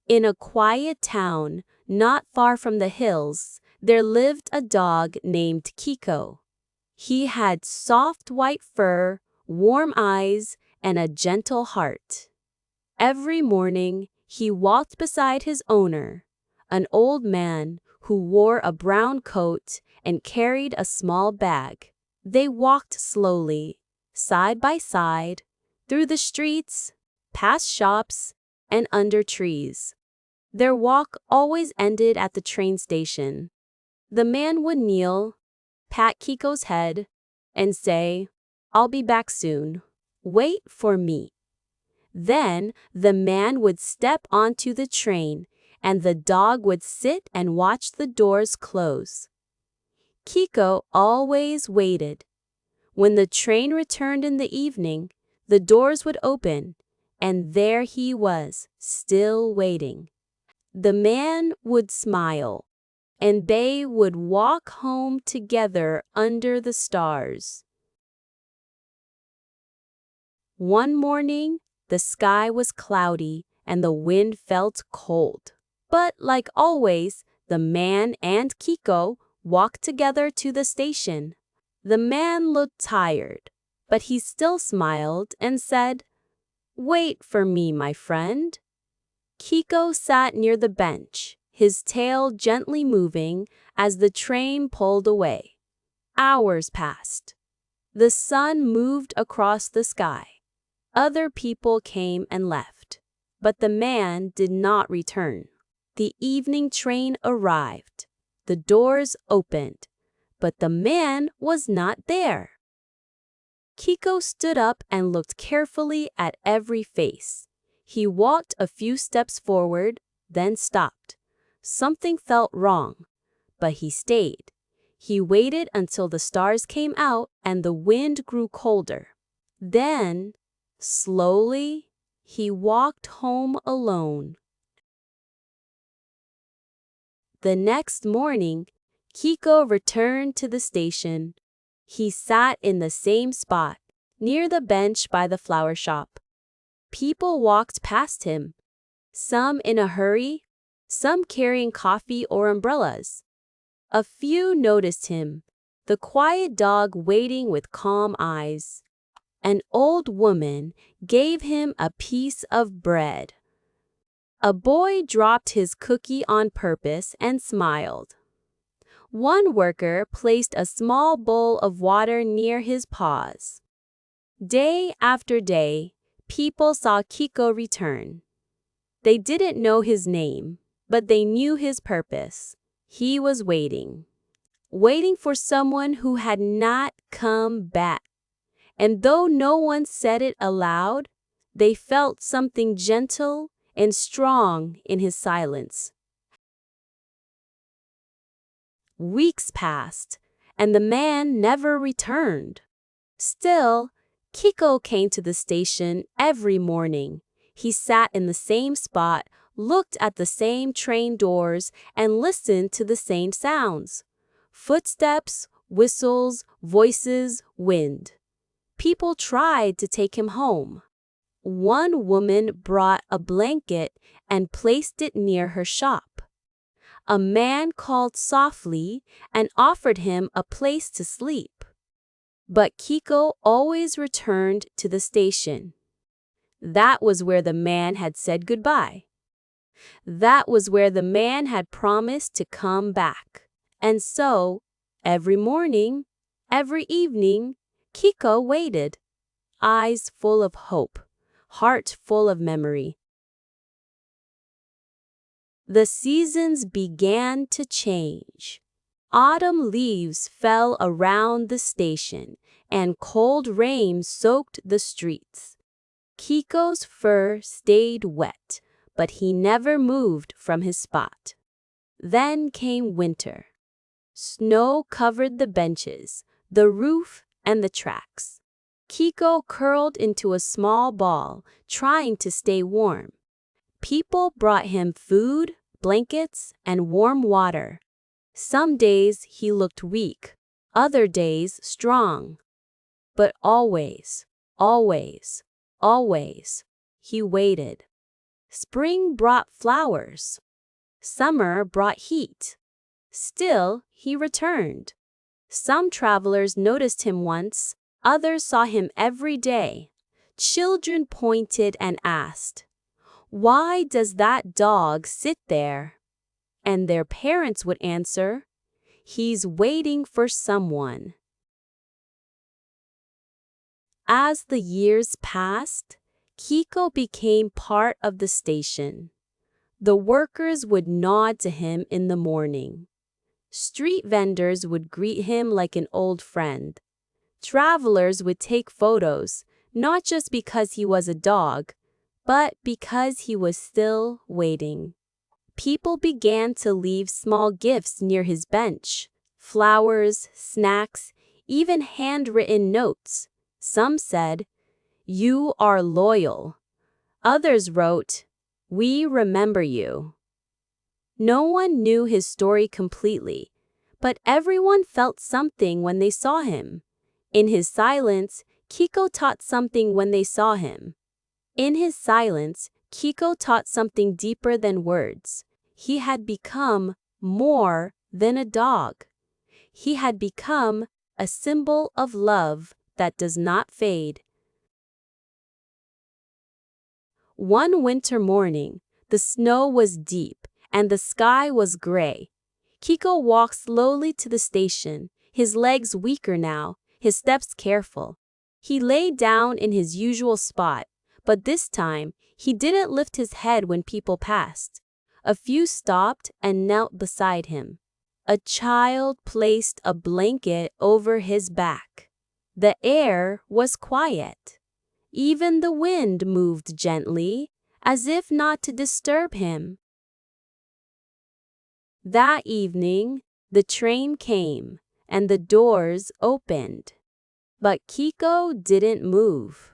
In a quiet town, not far from the hills, there lived a dog named Kiko. He had soft white fur, warm eyes, and a gentle heart. Every morning, he walked beside his owner, an old man who wore a brown coat and carried a small bag. They walked slowly, side by side, through the streets, past shops, and under trees. Their walk always ended at the train station. The man would kneel, pat Kiko's head, and say, "I'll be back soon. Wait for me." Then the man would step onto the train, and the dog would sit and watch the doors close. Kiko always waited. When the train returned in the evening, the doors would open, and there he was, still waiting. The man would smile, and they would walk home together under the stars. One morning, the sky was cloudy and the wind felt cold. But like always, the man and Kiko walked together to the station. The man looked tired, but he still smiled and said, "Wait for me, my friend." Kiko sat near the bench, his tail gently moving as the train pulled away. Hours passed. The sun moved across the sky. Other people came and left, but the man did not return. The evening train arrived. The doors opened, but the man was not there. Kiko stood up and looked carefully at every face. He walked a few steps forward, then stopped. Something felt wrong, but he stayed. He waited until the stars came out and the wind grew colder. Then, slowly, he walked home alone. The next morning, Kiko returned to the station. He sat in the same spot, near the bench by the flower shop. People walked past him, some in a hurry, some carrying coffee or umbrellas. A few noticed him, the quiet dog waiting with calm eyes. An old woman gave him a piece of bread. A boy dropped his cookie on purpose and smiled. One worker placed a small bowl of water near his paws. Day after day, people saw Kiko return. They didn't know his name, but they knew his purpose. He was waiting for someone who had not come back. And though no one said it aloud, they felt something gentle and strong in his silence. Weeks passed, and the man never returned. Still, Kiko came to the station every morning. He sat in the same spot, looked at the same train doors, and listened to the same sounds. Footsteps, whistles, voices, wind. People tried to take him home. One woman brought a blanket and placed it near her shop. A man called softly and offered him a place to sleep. But Kiko always returned to the station. That was where the man had said goodbye. That was where the man had promised to come back. And so, every morning, every evening, Kiko waited, eyes full of hope, heart full of memory. The seasons began to change. Autumn leaves fell around the station, and cold rain soaked the streets. Kiko's fur stayed wet, but he never moved from his spot. Then came winter. Snow covered the benches, the roof, and the tracks. Kiko curled into a small ball, trying to stay warm. People brought him food, blankets, and warm water. Some days he looked weak, other days strong. But always, always, always, he waited. Spring brought flowers. Summer brought heat. Still, he returned. Some travelers noticed him once, others saw him every day. Children pointed and asked, "Why does that dog sit there?" And their parents would answer, "He's waiting for someone." As the years passed, Kiko became part of the station. The workers would nod to him in the morning. Street vendors would greet him like an old friend. Travelers would take photos, not just because he was a dog, but because he was still waiting. People began to leave small gifts near his bench: flowers, snacks, even handwritten notes. Some said, "You are loyal." Others wrote, "We remember you." No one knew his story completely, but everyone felt something when they saw him. In his silence, Kiko taught something when they saw him. In his silence, Kiko taught something deeper than words. He had become more than a dog. He had become a symbol of love that does not fade. One winter morning, the snow was deep and the sky was gray. Kiko walked slowly to the station, his legs weaker now, his steps careful. He lay down in his usual spot, but this time, he didn't lift his head when people passed. A few stopped and knelt beside him. A child placed a blanket over his back. The air was quiet. Even the wind moved gently, as if not to disturb him. That evening, the train came, and the doors opened. But Kiko didn't move.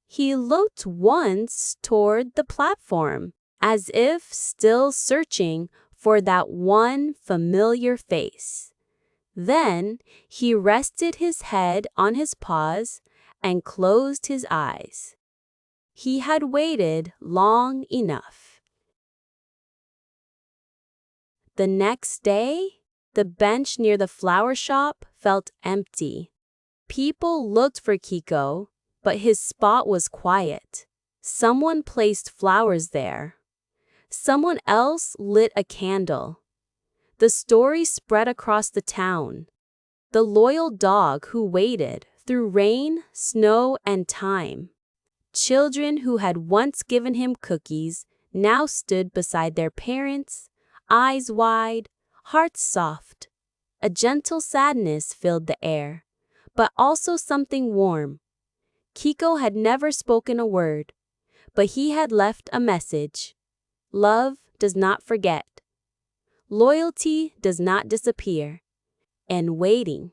He looked once toward the platform, as if still searching for that one familiar face. Then he rested his head on his paws and closed his eyes. He had waited long enough. The next day, the bench near the flower shop felt empty. People looked for Kiko, but his spot was quiet. Someone placed flowers there. Someone else lit a candle. The story spread across the town. The loyal dog who waited through rain, snow, and time. Children who had once given him cookies now stood beside their parents, eyes wide, hearts soft. A gentle sadness filled the air, but also something warm. Kiko had never spoken a word, but he had left a message. Love does not forget. Loyalty does not disappear. And waiting,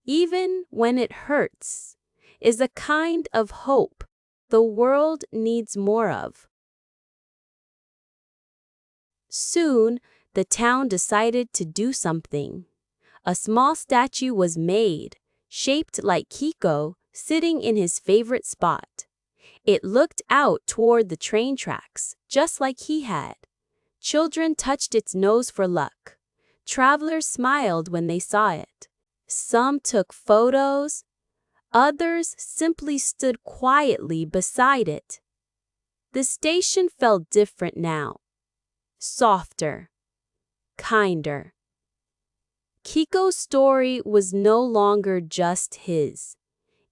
even when it hurts, is a kind of hope the world needs more of. Soon, the town decided to do something. A small statue was made, shaped like Kiko, sitting in his favorite spot. It looked out toward the train tracks, just like he had. Children touched its nose for luck. Travelers smiled when they saw it. Some took photos. Others simply stood quietly beside it. The station felt different now. Softer. Kinder. Kiko's story was no longer just his.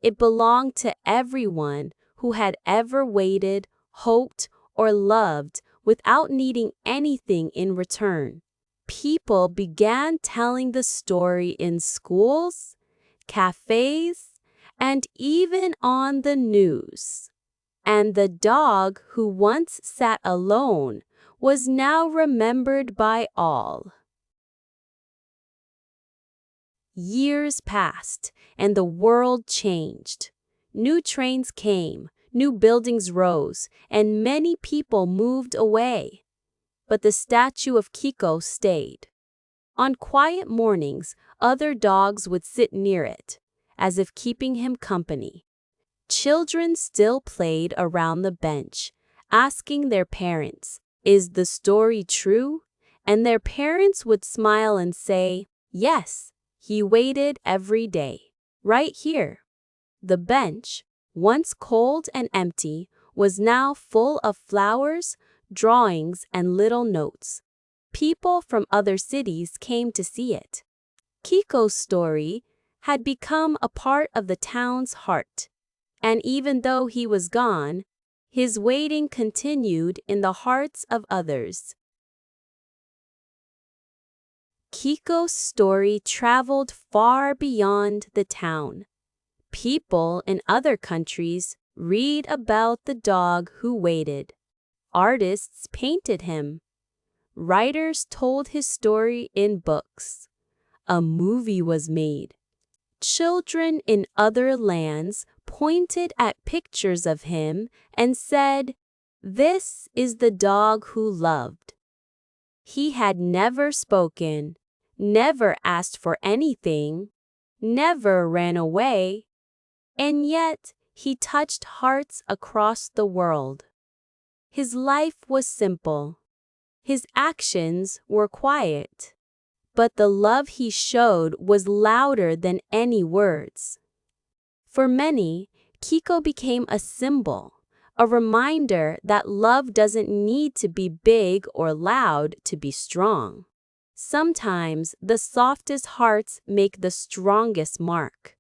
It belonged to everyone who had ever waited, hoped, or loved without needing anything in return. People began telling the story in schools, cafes, and even on the news. And the dog who once sat alone was now remembered by all. Years passed, and the world changed. New trains came, new buildings rose, and many people moved away. But the statue of Kiko stayed. On quiet mornings, other dogs would sit near it, as if keeping him company. Children still played around the bench, asking their parents, "Is the story true?" And their parents would smile and say, "Yes, he waited every day, right here." The bench, once cold and empty, was now full of flowers, drawings, and little notes. People from other cities came to see it. Kiko's story had become a part of the town's heart, and even though he was gone, his waiting continued in the hearts of others. Kiko's story traveled far beyond the town. People in other countries read about the dog who waited. Artists painted him. Writers told his story in books. A movie was made. Children in other lands pointed at pictures of him and said, "This is the dog who loved." He had never spoken, never asked for anything, never ran away, and yet he touched hearts across the world. His life was simple. His actions were quiet. But the love he showed was louder than any words. For many, Kiko became a symbol, a reminder that love doesn't need to be big or loud to be strong. Sometimes the softest hearts make the strongest mark.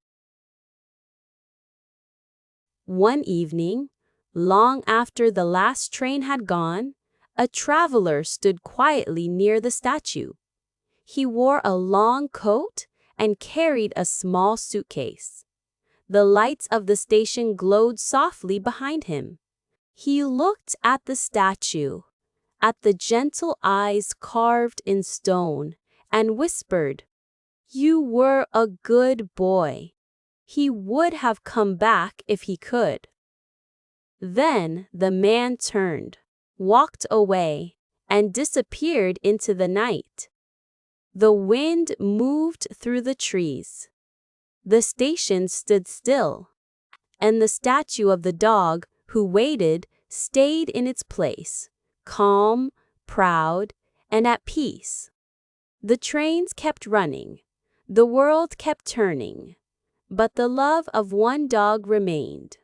One evening, long after the last train had gone, a traveler stood quietly near the statue. He wore a long coat and carried a small suitcase. The lights of the station glowed softly behind him. He looked at the statue, at the gentle eyes carved in stone, and whispered, "You were a good boy." He would have come back if he could. Then the man turned, walked away, and disappeared into the night. The wind moved through the trees. The station stood still, and the statue of the dog who waited stayed in its place, calm, proud, and at peace. The trains kept running, the world kept turning, but the love of one dog remained.